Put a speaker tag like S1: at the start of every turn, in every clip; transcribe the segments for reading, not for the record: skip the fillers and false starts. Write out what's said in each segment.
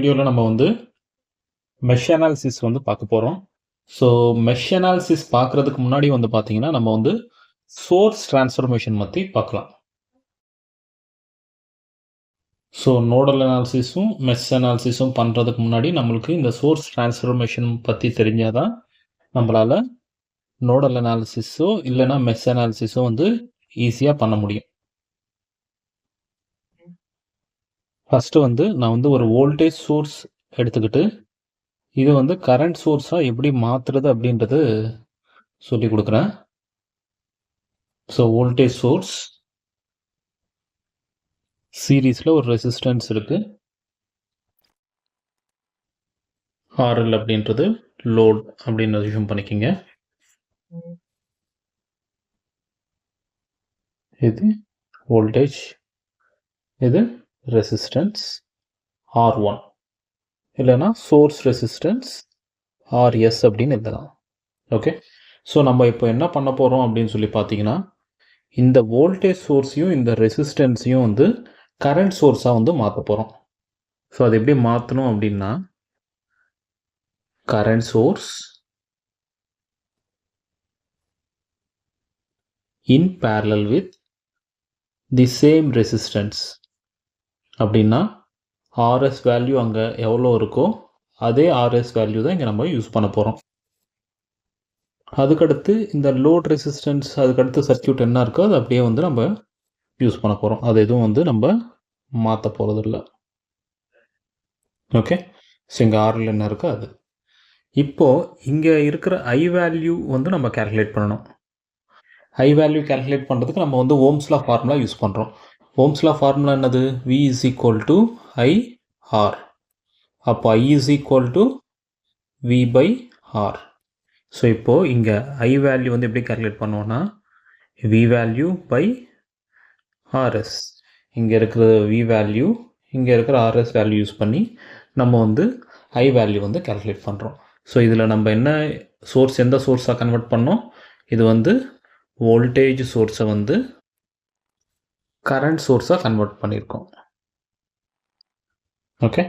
S1: வீடியோவில் நம்ம வந்து மெஷ் அனாலிசிஸ் வந்து பார்க்க போகிறோம். ஸோ மெஷ் அனாலிசிஸ் பார்க்குறதுக்கு முன்னாடி வந்து பார்த்தீங்கன்னா நம்ம வந்து சோர்ஸ் டிரான்ஸ்ஃபர்மேஷன் பற்றி பார்க்கலாம். ஸோ நோடல் அனாலிசிஸும் மெஷ் அனாலிசிஸும் பண்ணுறதுக்கு முன்னாடி நம்மளுக்கு இந்த சோர்ஸ் டிரான்ஸ்ஃபர்மேஷன் பற்றி தெரிஞ்சால் தான் நம்மளால் நோடல் அனாலிசிஸோ இல்லைனா மெஷ் அனாலிசிஸோ வந்து ஈஸியாக பண்ண முடியும். ஃபஸ்ட்டு வந்து நான் வந்து ஒரு வோல்டேஜ் சோர்ஸ் எடுத்துக்கிட்டு இது வந்து கரண்ட் சோர்ஸாக எப்படி மாற்றுறது அப்படின்றது சொல்லி கொடுக்குறேன். ஸோ வோல்டேஜ் சோர்ஸ் சீரீஸில் ஒரு ரெசிஸ்டன்ஸ் இருக்குது, RL அப்படின்றது லோட் அப்படின்னு அசியூம் பண்ணிக்கோங்க. இது வோல்டேஜ், இது ரெசிஸ்டன்ஸ் R1 இல்லைனா சோர்ஸ் ரெசிஸ்டன்ஸ் RS அப்படின்னு எழுதலாம். ஓகே, ஸோ நம்ம இப்போ என்ன பண்ண போகிறோம் அப்படின்னு சொல்லி பார்த்தீங்கன்னா இந்த வோல்டேஜ் சோர்ஸையும் இந்த ரெசிஸ்டன்ஸையும் வந்து கரண்ட் சோர்ஸாக வந்து மாற்ற போகிறோம். ஸோ அது எப்படி மாற்றணும் அப்படின்னா current source in parallel with the same resistance அப்படின்னா RS வேல்யூ அங்கே எவ்வளோ இருக்கோ அதே RS வேல்யூ தான் இங்கே நம்ம யூஸ் பண்ண போகிறோம். அதுக்கடுத்து இந்த லோட் ரெசிஸ்டன்ஸ் அதுக்கடுத்து சர்க்கியூட் என்ன இருக்கோ அது அப்படியே வந்து நம்ம யூஸ் பண்ண போகிறோம். அது எதுவும் வந்து நம்ம மாற்ற போகிறது இல்லை. ஓகே, ஸோ இங்கே RL என்ன இருக்கோ அது. இப்போது இங்கே இருக்கிற ஐ வேல்யூ வந்து நம்ம கேல்குலேட் பண்ணணும். ஐ வேல்யூ கேல்குலேட் பண்ணுறதுக்கு நம்ம வந்து ஓம்ஸ் லா ஃபார்முலா யூஸ் பண்ணுறோம். ஓம்ஸ் லா ஃபார்முலா என்னது? V is equal to IR. அப்போ I is equal to V by R. So இப்போது இங்கே ஐ வேல்யூ வந்து எப்படி கேல்குலேட் பண்ணுவோன்னா V வேல்யூ பை RS. இங்கே இருக்கிற V வேல்யூ இங்கே இருக்கிற RS வேல்யூ யூஸ் பண்ணி நம்ம வந்து ஐ வேல்யூ வந்து கேல்குலேட் பண்ணுறோம். ஸோ இதில் நம்ம என்ன சோர்ஸ், எந்த சோர்ஸாக கன்வெர்ட் பண்ணோம்? இது வந்து வோல்டேஜ் சோர்ஸை வந்து கரண்ட் சோர்ஸாக கன்வெர்ட் பண்ணியிருக்கோம். ஓகே,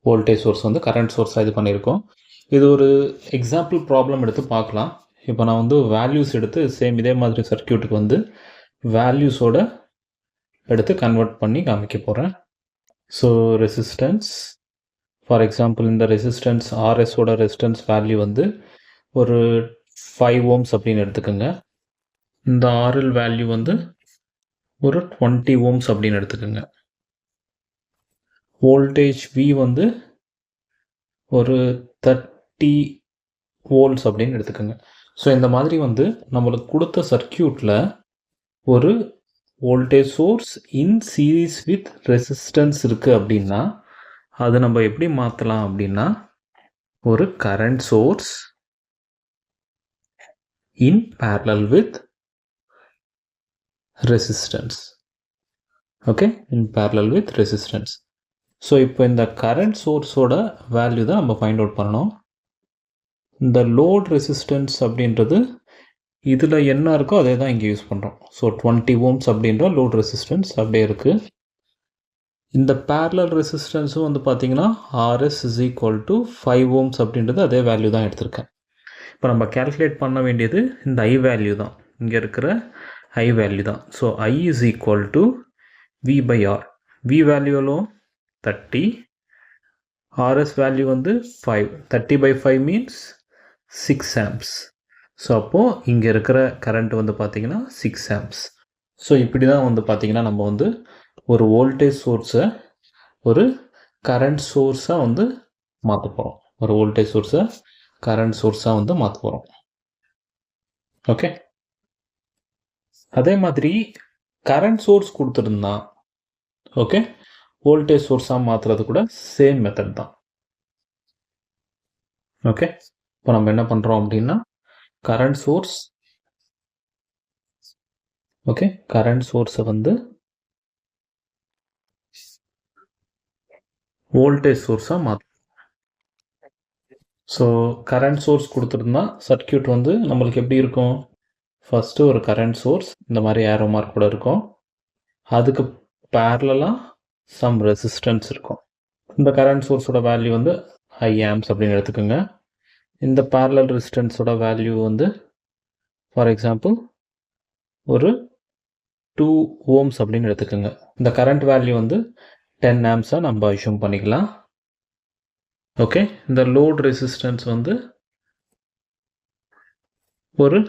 S1: வோல்டேஜ் சோர்ஸ் வந்து கரண்ட் சோர்ஸாக இது பண்ணியிருக்கோம். இது ஒரு எக்ஸாம்பிள் ப்ராப்ளம் எடுத்து பார்க்கலாம். இப்போ நான் வந்து வேல்யூஸ் எடுத்து சேம் இதே மாதிரி சர்க்கியூட்டுக்கு வந்து வேல்யூஸோட எடுத்து கன்வெர்ட் பண்ணி காமிக்க போகிறேன். ஸோ ரெசிஸ்டன்ஸ், ஃபார் எக்ஸாம்பிள் இந்த ரெசிஸ்டன்ஸ் RSோட ரெசிஸ்டன்ஸ் வேல்யூ வந்து ஒரு 5 ohms அப்படின்னு எடுத்துக்கோங்க. இந்த RL வேல்யூ வந்து ஒரு 20 ohms அப்படின்னு எடுத்துக்கோங்க. வோல்டேஜ் V வந்து ஒரு 30 volts அப்படின்னு எடுத்துக்கோங்க. ஸோ இந்த மாதிரி வந்து நம்மளுக்கு கொடுத்த சர்க்கியூட்டில் ஒரு voltage source in series with resistance இருக்குது அப்படின்னா அது நம்ம எப்படி மாற்றலாம் அப்படின்னா ஒரு current source in parallel with resistance. Okay, in parallel with resistance. So இப்போ இந்த கரண்ட் சோர்ஸோட வேல்யூ தான் நம்ம ஃபைண்ட் அவுட் பண்ணணும். இந்த லோட் ரெசிஸ்டன்ஸ் அப்படின்றது இதில் என்ன இருக்கோ அதே தான் இங்கே யூஸ் பண்ணுறோம். ஸோ 20 ohms அப்படின்ற லோட் ரெசிஸ்டன்ஸ் அப்படியே இருக்குது. இந்த parallel ரெசிஸ்டன்ஸும் வந்து பார்த்திங்கன்னா RS is equal to 5 ohms அப்படின்றது அதே வேல்யூ தான் எடுத்திருக்கேன். இப்போ நம்ம கேல்குலேட் பண்ண வேண்டியது இந்த ஐ வேல்யூ தான், இங்கே இருக்கிற ஐ வேல்யூ தான். So I is equal to V by R. V வேல்யூலும் 30, RS value வந்து 5. 30 by 5 means 6 amps. ஸோ அப்போது இங்கே இருக்கிற கரண்ட் வந்து பார்த்திங்கன்னா 6 amps. ஸோ இப்படி தான் வந்து பார்த்திங்கன்னா நம்ம வந்து ஒரு வோல்டேஜ் சோர்ஸை ஒரு கரண்ட் சோர்ஸாக வந்து மாற்ற போகிறோம். ஒரு வோல்டேஜ் சோர்ஸை கரண்ட் சோர்ஸாக வந்து மாற்ற போகிறோம். ஓகே, அதே மாதிரி கரண்ட் சோர்ஸ் கொடுத்துருந்தா ஓகே வோல்டேஜ் சோர்ஸாக மாற்றுறது கூட சேம் மெத்தட் தான். ஓகே, இப்போ நம்ம என்ன பண்ணுறோம் அப்படின்னா கரண்ட் சோர்ஸ், ஓகே கரண்ட் சோர்ஸை வந்து வோல்டேஜ் சோர்ஸாக மாற்று. ஸோ கரண்ட் சோர்ஸ் கொடுத்துருந்தா சர்க்கியூட் வந்து நம்மளுக்கு எப்படி இருக்கும்? ஃபஸ்ட்டு ஒரு கரண்ட் சோர்ஸ் இந்த மாதிரி ஏரோ மார்க் கூட இருக்கும், அதுக்கு பேரலாக சம் ரெசிஸ்டன்ஸ் இருக்கும். இந்த கரண்ட் சோர்ஸோட வேல்யூ வந்து I amps அப்படின்னு எடுத்துக்கோங்க. இந்த parallel ரெசிஸ்டன்ஸோட வேல்யூ வந்து ஃபார் எக்ஸாம்பிள் ஒரு 2 ohms அப்படின்னு எடுத்துக்கோங்க. இந்த கரண்ட் வேல்யூ வந்து 10 ஆம்ஸாக நம்ம அஷ்யூம் பண்ணிக்கலாம். ஓகே, இந்த லோட் ரெசிஸ்டன்ஸ் வந்து ஒரு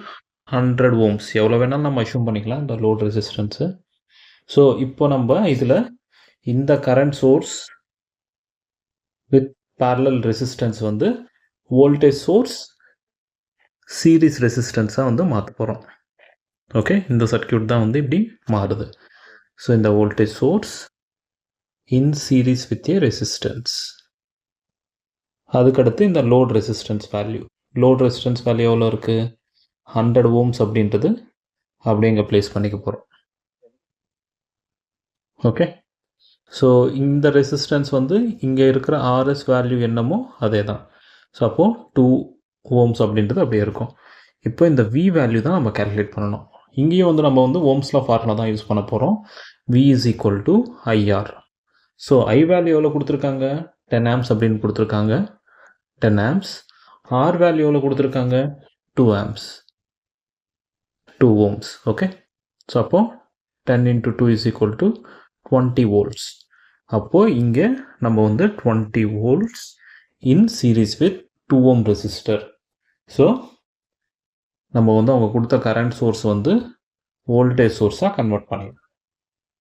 S1: 100 ohms, எவ்வளோ வேணாலும் நம்ம அஷ்யூம் பண்ணிக்கலாம் இந்த லோட் ரெசிஸ்டன்ஸு. ஸோ இப்போ நம்ம இதில் இந்த current source with parallel resistance வந்து வோல்டேஜ் சோர்ஸ் சீரிஸ் ரெசிஸ்டன்ஸாக வந்து மாற்ற போகிறோம். ஓகே, இந்த சர்க்கியூட் தான் வந்து இப்படி மாறுது. ஸோ இந்த voltage source in series with A resistance, அதுக்கடுத்து இந்த load resistance value. Load resistance value எவ்வளோ இருக்குது? 100 ohms அப்படின்றது அப்படியே இங்கே ப்ளேஸ் பண்ணிக்க போகிறோம். ஓகே, ஸோ இந்த ரெசிஸ்டன்ஸ் வந்து இங்கே இருக்கிற RS வேல்யூ என்னமோ அதே தான். ஸோ அப்போது 2 ohms அப்படின்றது அப்படியே இருக்கும். இப்போ இந்த V வேல்யூ தான் நம்ம கேல்குலேட் பண்ணணும். இங்கேயும் வந்து நம்ம வந்து ஓம்ஸில் ஃபார்முலா தான் யூஸ் பண்ண போகிறோம். V is equal to IR. So I value எவ்வளோ கொடுத்துருக்காங்க? 10 amps அப்படின்னு கொடுத்துருக்காங்க. 10 amps. R வேல்யூ எவ்வளோ கொடுத்துருக்காங்க? 2 amps. 2 ohms. ஓகே, ஸோ அப்போது 10 into 2 is equal to 20 volts. அப்போது இங்கே நம்ம வந்து 20 volts in series with 2 ohm resistor. So நம்ம வந்து அவங்க கொடுத்த கரண்ட் சோர்ஸ் வந்து வோல்டேஜ் சோர்ஸாக கன்வெர்ட் பண்ணிடலாம்.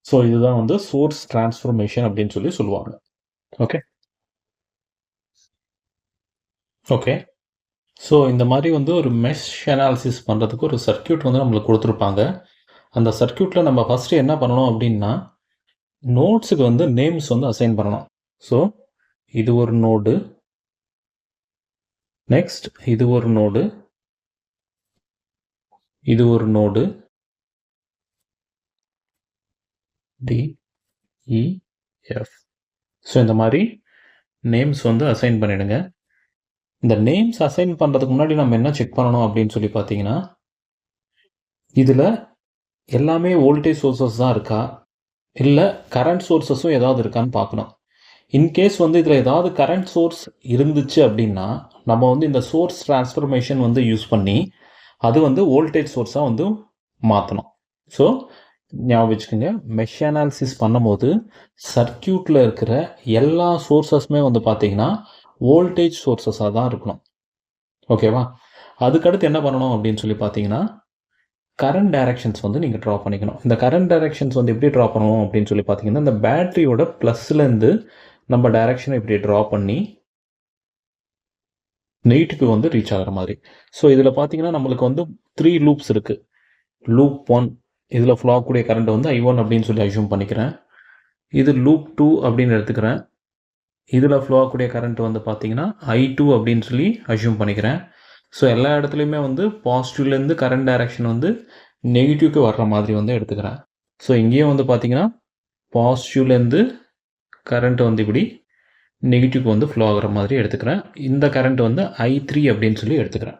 S1: ஸோ இதுதான் வந்து சோர்ஸ் டிரான்ஸ்ஃபர்மேஷன் அப்படின்னு சொல்லி சொல்லுவாங்க. ஓகே ஓகே ஸோ இந்த மாதிரி வந்து ஒரு மெஷ் அனாலிசிஸ் பண்ணுறதுக்கு ஒரு சர்க்கியூட் வந்து நம்மளுக்கு கொடுத்துருப்பாங்க. அந்த சர்க்கியூட்டில் நம்ம ஃபஸ்ட்டு என்ன பண்ணணும் அப்படின்னா, நோட்ஸுக்கு வந்து நேம்ஸ் வந்து அசைன் பண்ணணும். ஸோ இது ஒரு நோடு, நெக்ஸ்ட் இது ஒரு நோடு, இது ஒரு நோடு, DEF. ஸோ இந்த மாதிரி நேம்ஸ் வந்து அசைன் பண்ணிடுங்க. இந்த நேம்ஸ் அசைன் பண்ணுறதுக்கு முன்னாடி நம்ம என்ன செக் பண்ணணும் அப்படின்னு சொல்லி பார்த்தீங்கன்னா, இதில் எல்லாமே வோல்டேஜ் சோர்ஸஸ் தான் இருக்கா, இல்லை கரண்ட் சோர்ஸஸும் ஏதாவது இருக்கான்னு பார்க்கணும். இன்கேஸ் வந்து இதில் ஏதாவது கரண்ட் சோர்ஸ் இருந்துச்சு அப்படின்னா நம்ம வந்து இந்த சோர்ஸ் டிரான்ஸ்ஃபர்மேஷன் வந்து யூஸ் பண்ணி அது வந்து வோல்டேஜ் சோர்ஸாக வந்து மாற்றணும். ஸோ ஞாபகம் வச்சுக்கோங்க, மெஷ் அனாலிசிஸ் பண்ணும்போது சர்க்கியூட்டில் இருக்கிற எல்லா சோர்ஸஸுமே வந்து பார்த்தீங்கன்னா வோல்டேஜ் சோர்ஸஸாக தான் இருக்கணும். ஓகேவா? அதுக்கடுத்து என்ன பண்ணணும் அப்படின்னு சொல்லி பார்த்தீங்கன்னா, கரண்ட் டைரக்ஷன்ஸ் வந்து நீங்கள் ட்ரா பண்ணிக்கணும். இந்த கரண்ட் டைரக்ஷன்ஸ் வந்து எப்படி ட்ரா பண்ணணும் அப்படின்னு சொல்லி பார்த்தீங்கன்னா, இந்த பேட்டரியோட ப்ளஸ்லேருந்து நம்ம டைரக்ஷனை இப்படி ட்ரா பண்ணி நெகட்டிவ் வந்து ரீச் ஆகிற மாதிரி. ஸோ இதில் பார்த்தீங்கன்னா நம்மளுக்கு வந்து 3 லூப்ஸ் இருக்குது. லூப் 1 இதில் ஃப்ளோ ஆகக்கூடிய கரண்ட் வந்து I1 அப்படின்னு சொல்லி அஷ்யூம் பண்ணிக்கிறேன். இது லூப் 2 அப்படின்னு எடுத்துக்கிறேன். இதில் ஃப்ளோ ஆகக்கூடிய கரண்ட் வந்து பார்த்தீங்கன்னா I2 அப்படின்னு சொல்லி அஷ்யூம் பண்ணிக்கிறேன். ஸோ எல்லா இடத்துலையுமே வந்து பாசிட்டிவ்லேருந்து கரண்ட் டைரக்ஷன் வந்து நெகட்டிவ்க்கு வர்ற மாதிரி வந்து எடுத்துக்கிறேன். ஸோ இங்கேயும் வந்து பார்த்தீங்கன்னா பாசிட்டிவ்லேருந்து கரண்ட் வந்து இப்படி நெகட்டிவ்க்கு வந்து ஃப்ளோ ஆகிற மாதிரி எடுத்துக்கிறேன். இந்த கரண்ட் வந்து I3 அப்படின்னு சொல்லி எடுத்துக்கிறேன்.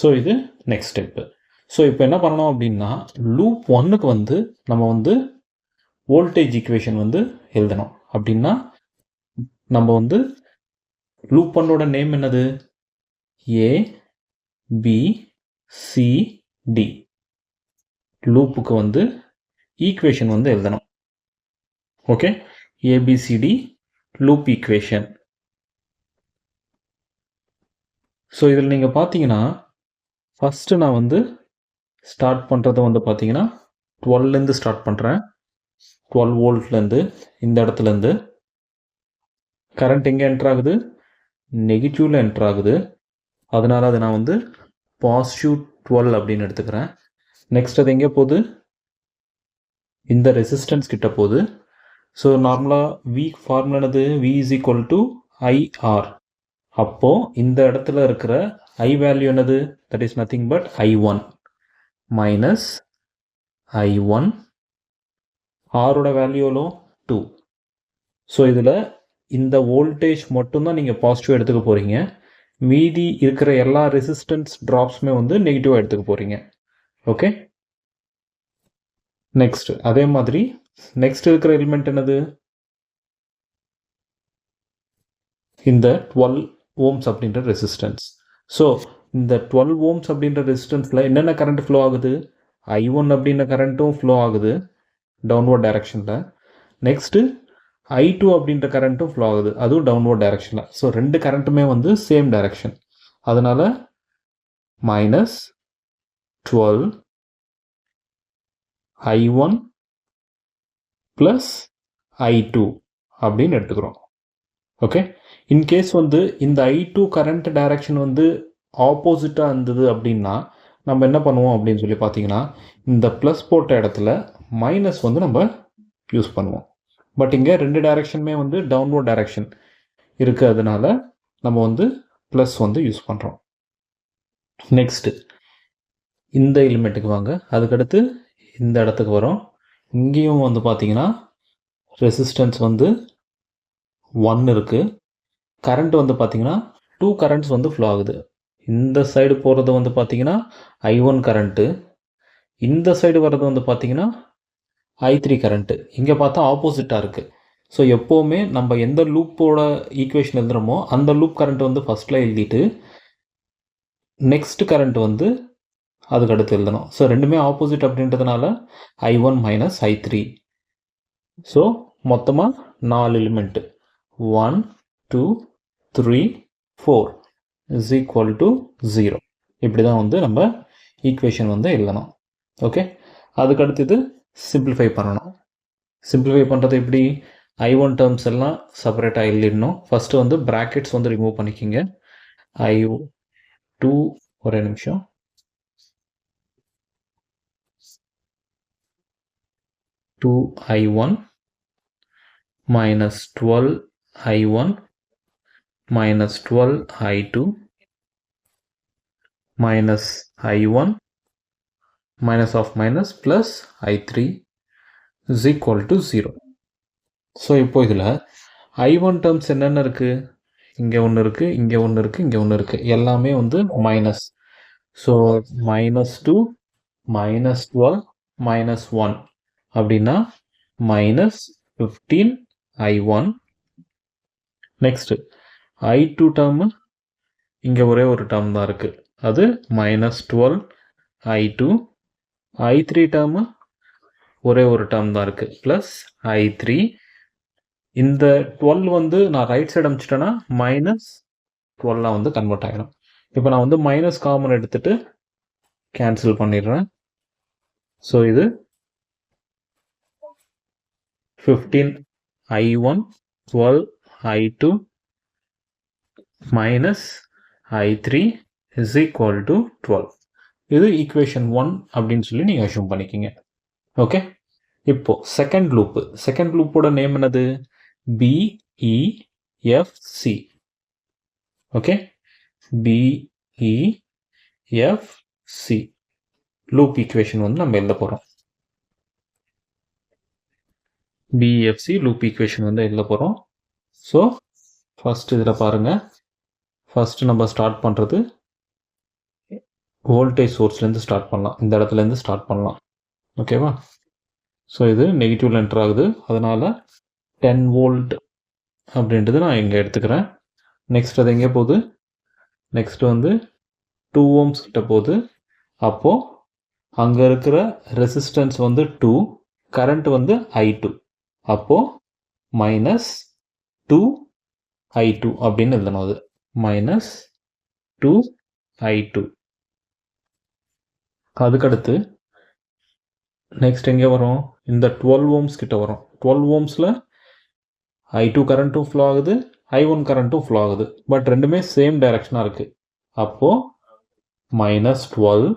S1: ஸோ இது நெக்ஸ்ட் ஸ்டெப்பு. ஸோ இப்போ என்ன பண்ணணும் அப்படின்னா, லூப் 1க்கு வந்து நம்ம வந்து வோல்டேஜ் ஈக்குவேஷன் வந்து எழுதணும். அப்படின்னா நம்ம வந்து லூப் 1ஓட நேம் என்னது? ABCD. லூப்புக்கு வந்து ஈக்குவேஷன் வந்து எழுதணும். Okay, ABCD loop equation. So இதில் நீங்கள் பார்த்தீங்கன்னா ஃபஸ்ட்டு நான் வந்து ஸ்டார்ட் பண்ணுறது வந்து பார்த்தீங்கன்னா 12லேருந்து ஸ்டார்ட் பண்ணுறேன். 12 வோல்ட்லேருந்து இந்த இடத்துலேருந்து கரண்ட் எங்கே என்ட்ரு ஆகுது? நெகட்டிவில் என்ட்ரு ஆகுது. அதனால் அதை நான் வந்து பாசிட்டிவ் 12 அப்படின்னு எடுத்துக்கிறேன். நெக்ஸ்ட் அது எங்கே போகுது? இந்த ரெசிஸ்டன்ஸ் கிட்ட போகுது. ஸோ நார்மலாக V ஃபார்முலா என்னது? V is equal to IR. அப்போது இந்த இடத்துல இருக்கிற I வேல்யூ என்னது? That is nothing but I1 minus I1. ஆரோட வேல்யூ எவ்வளோ? 2. ஸோ இதில் இந்த வோல்டேஜ் மட்டும்தான் நீங்கள் பாசிட்டிவ் எடுத்துக்க போகிறீங்க. மீதி இருக்கிற எல்லா ரெசிஸ்டன்ஸ் ட்ராப்ஸுமே வந்து நெகட்டிவாக எடுத்துக்க போகிறீங்க. ஓகே, நெக்ஸ்ட் அதே மாதிரி நெக்ஸ்ட் இருக்கிற எலிமெண்ட் என்னது? இந்த 12 ohms அப்படின்ற ரெசிஸ்டன்ஸ். ஸோ இந்த 12 ohms அப்படின்ற ரெசிஸ்டன்ஸில் என்னென்ன கரண்ட் ஃப்ளோ ஆகுது? I1 அப்படின்ற கரண்ட்டும் ஃப்ளோ ஆகுது டவுன்வர்ட் டைரக்ஷனில். நெக்ஸ்ட்டு I2 அப்படின்ற கரண்ட்டும் ஃப்ளோ ஆகுது, அதுவும் டவுன்வர்ட் டைரக்ஷனில். ஸோ ரெண்டு கரண்ட்டுமே வந்து சேம் டைரக்ஷன். அதனால் -12 I1 + I2 அப்படின்னு எடுத்துக்கிறோம். ஓகே, இன்கேஸ் வந்து இந்த I2 கரண்ட் டைரக்ஷன் வந்து ஆப்போசிட்டாக இருந்தது அப்படின்னா நம்ம என்ன பண்ணுவோம் அப்படின்னு சொல்லி பார்த்தீங்கன்னா, இந்த ப்ளஸ் போட்ட இடத்துல மைனஸ் வந்து நம்ம யூஸ் பண்ணுவோம். பட் இங்கே ரெண்டு டைரக்ஷனுமே வந்து டவுன்வர்ட் டைரக்ஷன் இருக்கிறதுனால நம்ம வந்து ப்ளஸ் வந்து யூஸ் பண்ணுறோம். நெக்ஸ்ட்டு இந்த எலிமெண்ட்டுக்கு வாங்க. அதுக்கடுத்து இந்த இடத்துக்கு வரோம். இங்கேயும் வந்து பார்த்தீங்கன்னா ரெசிஸ்டன்ஸ் வந்து 1 இருக்குது. கரண்ட் வந்து பார்த்தீங்கன்னா 2 கரண்ட்ஸ் வந்து ஃப்ளோ ஆகுது. இந்த சைடு போகிறது வந்து பார்த்தீங்கன்னா I1 கரண்ட்டு, இந்த சைடு வர்றது வந்து பார்த்தீங்கன்னா I3 கரண்ட்டு. இங்கே பார்த்தா ஆப்போசிட்டாக இருக்குது. ஸோ எப்போவுமே நம்ம எந்த லூப்போட ஈக்குவேஷன் எழுதுகிறோமோ அந்த லூப் கரண்ட் வந்து ஃபஸ்ட்டில் எழுதிட்டு நெக்ஸ்ட் கரண்ட் வந்து அதுக்கடுத்து எழுதணும். ஸோ ரெண்டுமே ஆப்போசிட் அப்படின்றதுனால I1 - I3. ஸோ மொத்தமாக 4 எலிமெண்ட்டு 1 2 3 4 = 0. இப்படி தான் வந்து நம்ம ஈக்குவேஷன் வந்து எழுதணும். ஓகே, அதுக்கடுத்தது சிம்பிளிஃபை பண்ணணும். சிம்பிளிஃபை பண்ணுறது எப்படி? I1 டேர்ம்ஸ் எல்லாம் செப்பரேட்டாக எழுதிடணும். ஃபஸ்ட்டு வந்து ப்ராக்கெட்ஸ் வந்து ரிமூவ் பண்ணிக்கிங்க. I2 ஒரே நிமிஷம். I1 - 12 I1 - 12 I2 minus I1 minus of minus plus I3 = 0. So இப்போ இதில் I1 டேர்ம்ஸ் என்னென்ன இருக்குது? இங்கே ஒன்று இருக்குது, இங்கே ஒன்று இருக்குது, இங்கே ஒன்று இருக்குது. எல்லாமே வந்து மைனஸ். ஸோ -2 -12 -1 அப்படின்னா -15 I1. நெக்ஸ்ட்டு I2 டேர்மு இங்கே ஒரே ஒரு டேர்ம் தான் இருக்குது, அது -12 I2. I3 டேர்மு ஒரே ஒரு டேர்ம் தான் இருக்குது, ப்ளஸ் I3. இந்த 12 வந்து நான் ரைட் சைடு அனுப்பிச்சிட்டேன்னா -12 வந்து கன்வெர்ட் ஆகிடும். இப்போ நான் வந்து மைனஸ் காமன் எடுத்துகிட்டு கேன்சல் பண்ணிடுறேன். ஸோ இது 15 I1 12 I2 minus I3 = 12. இது ஈக்குவேஷன் 1 அப்படின்னு சொல்லி நீங்கள் அஷ்யூம் பண்ணிக்கிங்க. ஓகே, இப்போ செகண்ட் லூப்போட நேம் என்னது? BEFC. Okay, BEFC loop equation வந்து நம்ம எழுத போகிறோம். BEFC லூப் ஈக்குவேஷன் வந்து எழுத போகிறோம். ஸோ ஃபஸ்ட் இதில் பாருங்கள், ஃபஸ்ட்டு நம்ம ஸ்டார்ட் பண்ணுறது வோல்டேஜ் சோர்ஸ்லேருந்து ஸ்டார்ட் பண்ணலாம். இந்த இடத்துலேருந்து ஸ்டார்ட் பண்ணலாம். ஓகேவா? ஸோ இது நெகட்டிவ்ல என்டர் ஆகுது, அதனால் 10 volt அப்படின்றது நான் இங்கே எடுத்துக்கிறேன். நெக்ஸ்ட் அது எங்கே போகுது? நெக்ஸ்ட் வந்து 2 ohms கிட்ட போகுது. அப்போது அங்கே இருக்கிற ரெசிஸ்டன்ஸ் வந்து 2, கரண்ட் வந்து I2. அப்போது -2 I2 அப்படின்னு எழுதணும். அது -2 I2. அதுக்கடுத்து நெக்ஸ்ட் எங்கே வரும்? இந்த 12 ohms கிட்ட வரும். 12 ohmஸில் I2 கரண்ட்டும் ஃப்ளோ ஆகுது, I1 கரண்ட்டும் ஃப்ளோ ஆகுது. பட் ரெண்டுமே சேம் டைரக்ஷனாக இருக்குது. அப்போது -12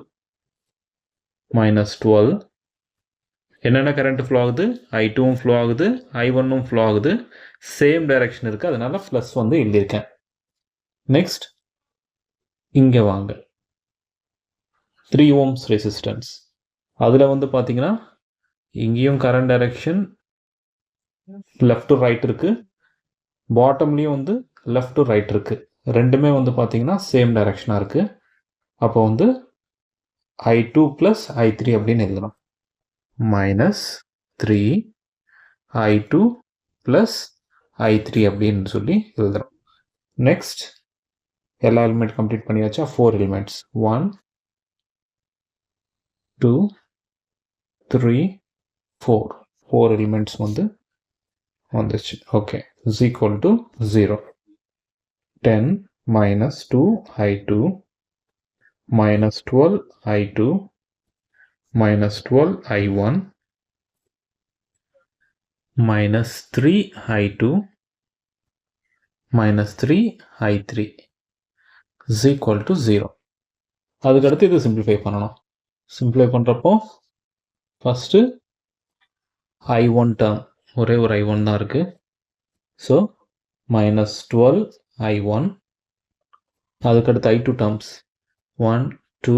S1: என்னென்ன கரண்ட் ஃப்ளோ ஆகுது? I2வும் ஃப்ளோ ஆகுது, I1ம் ஃப்ளோ ஆகுது, சேம் டைரக்ஷன் இருக்குது, அதனால் ப்ளஸ் வந்து எழுதியிருக்கேன். நெக்ஸ்ட் இங்கே வாங்க, 3 ohms ரெசிஸ்டன்ஸ். அதில் வந்து பார்த்தீங்கன்னா இங்கேயும் current direction left to right இருக்குது, பாட்டம்லேயும் வந்து லெஃப்ட் டு ரைட் இருக்குது. ரெண்டுமே வந்து பார்த்தீங்கன்னா சேம் டைரக்ஷனாக இருக்குது. அப்போ வந்து I2 + I3 அப்படின்னு எழுதலாம். -3 I2 + I3 அப்படின்னு சொல்லி எழுதுகிறோம். நெக்ஸ்ட் எல்லா எலிமெண்ட் கம்ப்ளீட் பண்ணியாச்சா? 4 எலிமெண்ட்ஸ் 1 2 3 4 எலிமெண்ட்ஸ் வந்துச்சு. Okay, is equal to 0. 10 minus 2 I2 minus 12 I2 minus 12 I1 minus 3 I2 minus 3 I3 is equal to 0. அதுக்கடுத்து இது சிம்பிளிஃபை பண்ணணும். சிம்பிளிஃபை பண்ணுறப்போ ஃபஸ்ட்டு I1 டேர்ம் ஒரே ஒரு I1 தான் இருக்குது. So minus 12 I1. அதுக்கடுத்து I2 டேர்ம்ஸ் 1 2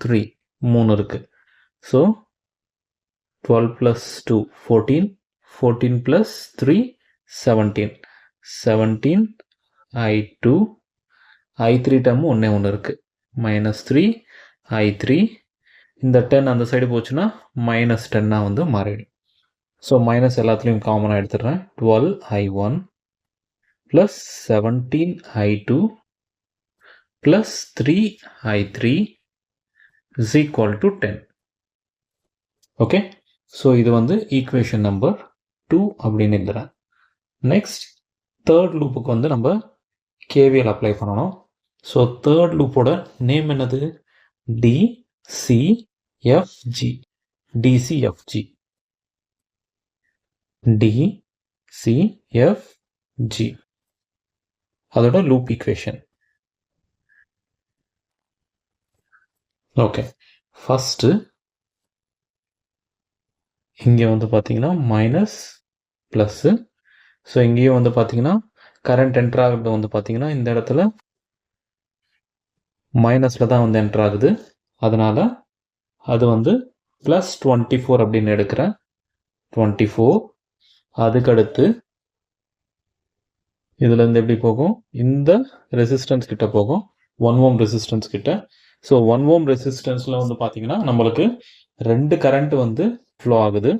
S1: 3 3 இருக்குது. So 12 plus 2 14 14 plus 3 17 17 I2 I3 term ஒன்று இருக்குது minus 3 I3. இந்த 10 அந்த சைடு போச்சுன்னா minus 10 மாறிடும். ஸோ மைனஸ் எல்லாத்துலேயும் காமனாக எடுத்துடுறேன். 12 I1 plus 17 I2 plus 3 I3 is equal to 10. Okay, so இது ஈக்குவேஷன் நம்பர் 2 அப்படின்னு எழுதுறேன். நெக்ஸ்ட் தேர்ட் லூப்புக்கு நம்ம கேவிஎல் அப்ளை பண்ணணும். ஸோ தேர்ட் லூப்போட நேம் என்னது? DCFG. DCFG DCFG அதோட லூப் ஈக்குவேஷன். ஓகே, ஃபஸ்ட்டு இங்கே பார்த்தீங்கன்னா மைனஸ் ப்ளஸ்ஸு. ஸோ இங்கேயும் பார்த்தீங்கன்னா கரண்ட் என்ட்ரு ஆகிறது பார்த்தீங்கன்னா இந்த இடத்துல மைனஸில் தான் என்ட்ரு ஆகுது. அதனால் அது ப்ளஸ் 24 அப்படின்னு எடுக்கிறேன். 24. அதுக்கடுத்து இதுலேருந்து எப்படி போகும்? இந்த ரெசிஸ்டன்ஸ் கிட்ட போகும், 1 ohm ரெசிஸ்டன்ஸ் கிட்ட. ஸோ 1 ohm ரெசிஸ்டன்ஸில் பார்த்தீங்கன்னா நம்மளுக்கு 2 கரண்ட் ஃப்ளோ ஆகுது.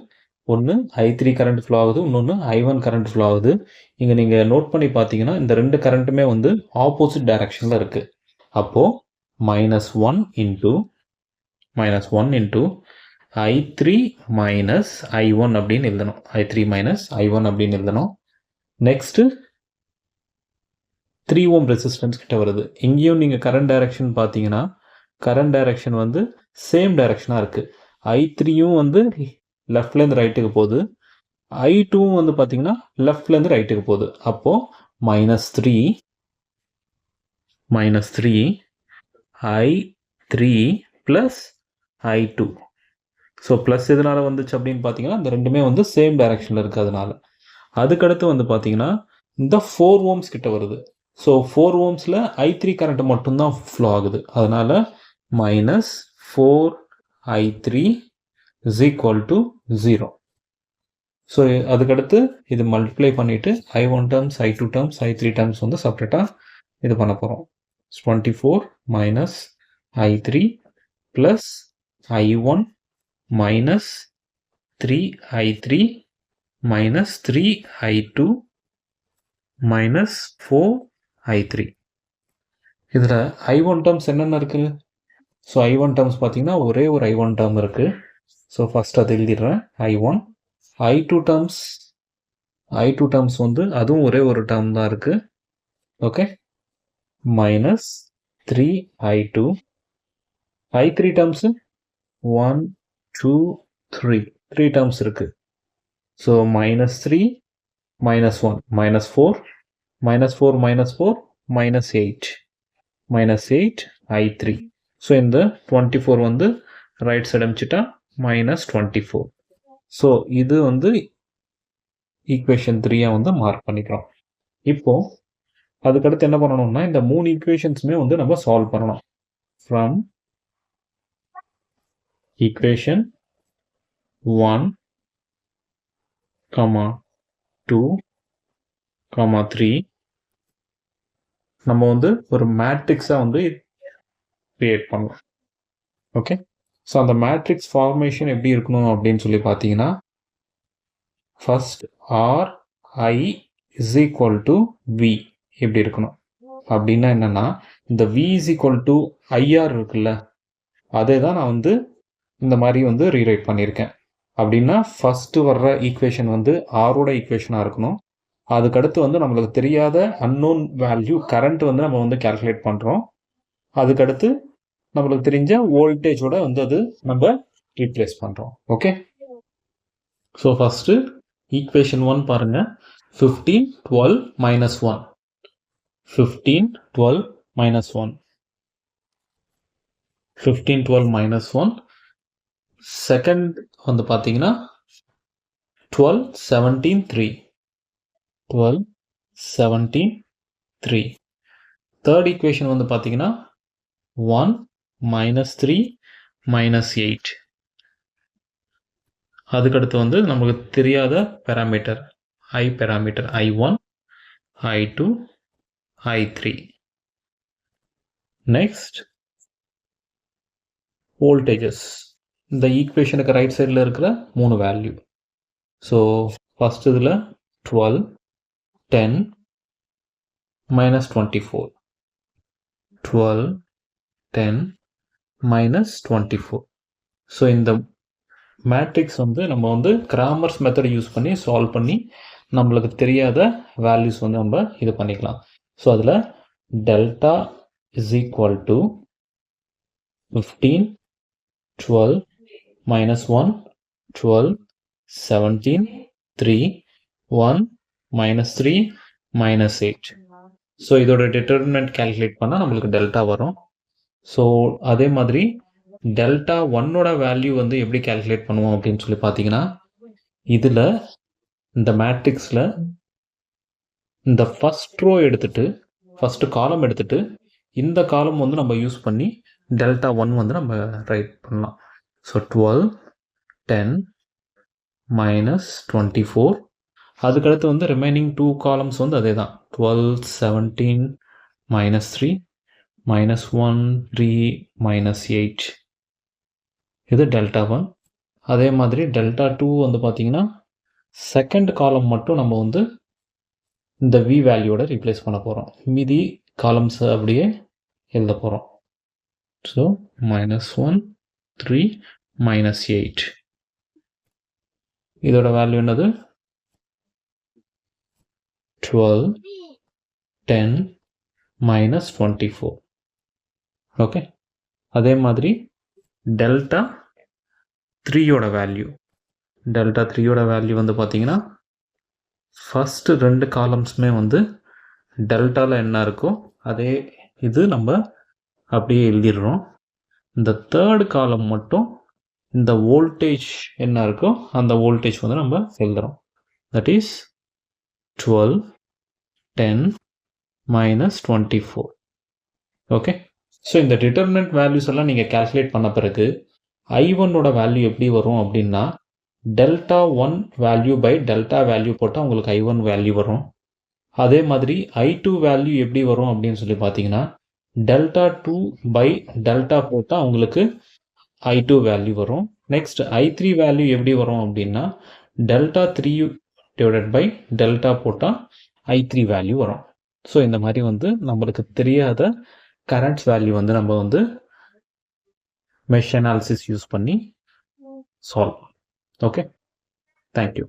S1: ஒன்று I3 கரண்ட் ஃப்ளோ ஆகுது, இன்னொன்று I1 கரண்ட் ஃப்ளோ ஆகுது. இங்கே நீங்கள் நோட் பண்ணி பார்த்தீங்கன்னா இந்த 2 கரண்ட்டுமே ஆப்போசிட் டைரக்ஷனில் இருக்குது. அப்போது -1 into I3 minus I1 அப்படின்னு எழுதணும். I3 minus I1 அப்படின்னு எழுதணும். நெக்ஸ்ட்டு 3 ohm ரெசிஸ்டன்ஸ் கிட்ட வருது. இங்கேயும் நீங்கள் கரண்ட் டைரக்ஷன் பார்த்தீங்கன்னா கரண்ட் டைரக்ஷன் சேம் டைரக்ஷனாக இருக்குது. I3யும் லெஃப்ட்லேருந்து ரைட்டுக்கு போகுது, I2வும் பார்த்தீங்கன்னா லெஃப்ட்லேருந்து ரைட்டுக்கு போகுது. அப்போது -3 I3 plus I2. So plus எதனால் வந்துச்சு அப்படின்னு பார்த்தீங்கன்னா இந்த ரெண்டுமே சேம் டைரக்ஷனில் இருக்குது. அதனால் அதுக்கடுத்து பார்த்தீங்கன்னா இந்த 4 ohms கிட்ட வருது. ஸோ 4 ohmஸில் I3 கரண்ட் மட்டும்தான் ஃப்ளோ ஆகுது. அதனால் -4 I3 is equal to 0. So அதுக்கடுத்து இது மல்டிப்ளை பண்ணிவிட்டு I1 terms I2 terms I3 terms செப்பரேட்டாக இது பண்ண போகிறோம். 24 minus I3 plus I1 minus 3 I3 minus 3 I2 minus 4 I3. இதில் I1 டேர்ம்ஸ் என்னென்ன இருக்குது? ஸோ I1 டேர்ம்ஸ் பார்த்தீங்கன்னா ஒரே ஒரு I1 டேர்ம் இருக்குது. ஸோ ஃபஸ்ட் அது எழுதிடுறேன் I1. I2 டேர்ம்ஸ் அதுவும் ஒரே ஒரு டேர்ம் தான் இருக்குது. Okay, minus 3 I2. I3 terms 1 2 3 terms இருக்குது. So -3 -1 -4 -4 -4 -8 I3. ஸோ இந்த 24 ரைட் சைடு அமிச்சிட்டா -24. ஸோ இது ஈக்குவேஷன் 3 மார்க் பண்ணிக்கிறோம். இப்போது அதுக்கடுத்து என்ன பண்ணணும்னா இந்த 3 ஈக்குவேஷன்ஸுமே நம்ம சால்வ் பண்ணணும். ஃப்ரம் ஈக்குவேஷன் 1, 2, 3 நம்ம ஒரு மேட்ரிக்ஸாக கிரியேட் பண்ணலாம். ஓகே, ஸோ அந்த மேட்ரிக்ஸ் ஃபார்மேஷன் எப்படி இருக்கணும் அப்படின்னு சொல்லி பார்த்தீங்கன்னா first RI is equal to V இப்படி இருக்கணும். அப்படின்னா என்னன்னா, இந்த V is equal to IR இருக்குல்ல, அதே தான் நான் வந்து இந்த மாதிரி வந்து ரீரைட் பண்ணியிருக்கேன். அப்படின்னா ஃபஸ்ட்டு வர்ற ஈக்குவேஷன் வந்து ஆரோட ஈக்குவேஷனாக இருக்கணும். அதுக்கடுத்து வந்து நம்மளுக்கு தெரியாத அன்னோன் வேல்யூ கரண்ட் வந்து நம்ம வந்து கால்குலேட் பண்ணுறோம். அதுக்கடுத்து நம்மளுக்கு தெரிஞ்ச வோல்டேஜோட வந்து அது நம்ம ரீப்ளேஸ் பண்ணுறோம். ஓகே, ஸோ ஃபஸ்ட்டு ஈக்குவேஷன் 1 பாருங்கள். 15, 12, -1. 15, 12, -1. 15, 12, -1. செகண்ட் வந்து பார்த்தீங்கன்னா 12, 17, 3. 12, 17, 3. தேர்ட் ஈக்குவேஷன் வந்து பார்த்தீங்கன்னா 1, -3, -8. அதுக்கடுத்து வந்து நமக்கு தெரியாத parameter parameter I1, I2, I3. Next voltages. இந்த ஈக்குவேஷனுக்கு ரைட் சைடில் இருக்கிற 3 வேல்யூ. ஸோ ஃபஸ்ட் இதில் 12, 10, -24. 12, 10, -24. ஸோ இந்த மேட்ரிக்ஸ் வந்து நம்ம வந்து கிராமர்ஸ் மெத்தட் யூஸ் பண்ணி சால்வ் பண்ணி நம்மளுக்கு தெரியாத வேல்யூஸ் வந்து நம்ம இது பண்ணிக்கலாம். ஸோ அதில் delta is equal to 15, 12, -1, 12, 17, 3, 1, -3, -8. So இதோட டிட்டர்மினன்ட் கால்குலேட் பண்ணால் நம்மளுக்கு டெல்டா வரும். ஸோ அதே மாதிரி டெல்டா 1ஓட வேல்யூ வந்து எப்படி கால்குலேட் பண்ணுவோம் அப்படின்னு சொல்லி பார்த்தீங்கன்னா, இதில் இந்த மேட்ரிக்ஸில் இந்த ஃபஸ்ட் ரோ எடுத்துட்டு ஃபஸ்ட்டு காலம் எடுத்துட்டு இந்த காலம் வந்து நம்ம யூஸ் பண்ணி டெல்டா 1 வந்து நம்ம ரைட் பண்ணலாம். ஸோ 12, 10, -24. அதுக்கடுத்து வந்து ரிமைனிங் 2 காலம்ஸ் வந்து அதே தான். 12, 17, -3, -1, 3, -8. இது டெல்டா 1. அதே மாதிரி டெல்டா 2 வந்து பார்த்தீங்கன்னா செகண்ட் காலம் மட்டும் நம்ம வந்து இந்த V வேல்யூவோட ரீப்ளேஸ் பண்ண போகிறோம். மீதி காலம்ஸ் அப்படியே எழுத போகிறோம். ஸோ -1, 3, -8. இதோட வேல்யூ என்னது? 12, 10, -24. ஓகே, அதே மாதிரி டெல்டா 3யோட வேல்யூ. டெல்டா 3யோட வேல்யூ வந்து பார்த்தீங்கன்னா ஃபஸ்ட்டு 2 காலம்ஸுமே வந்து டெல்டாவில் என்ன இருக்கோ அதே இது நம்ம அப்படியே எழுதிடுறோம். இந்த தேர்ட் காலம் மட்டும் இந்த வோல்டேஜ் என்ன இருக்கோ அந்த வோல்டேஜ் வந்து நம்ம எழுதுகிறோம். That is 12, 10, -24. ஓகே, ஸோ இந்த டிட்டர்மினன்ட் வேல்யூஸ் எல்லாம் நீங்கள் கால்குலேட் பண்ண பிறகு I1ஓட வேல்யூ எப்படி வரும் அப்படின்னா, delta 1 value by delta value போட்டால் உங்களுக்கு I1 வேல்யூ வரும். அதே மாதிரி I2 வேல்யூ எப்படி வரும் அப்படின்னு சொல்லி பார்த்தீங்கன்னா, டெல்டா 2 பை டெல்டா போட்டால் உங்களுக்கு I2 வேல்யூ வரும். நெக்ஸ்ட் I3 வேல்யூ எப்படி வரும் அப்படின்னா, டெல்டா 3 டிவைடட் பை டெல்டா போட்டால் I3 வேல்யூ வரும். ஸோ இந்த மாதிரி வந்து நம்மளுக்கு தெரியாத கரண்ட்ஸ் வேல்யூ வந்து நம்ம வந்து மெஷ் அனாலிசிஸ் யூஸ் பண்ணி சால்வ். Okay, thank you.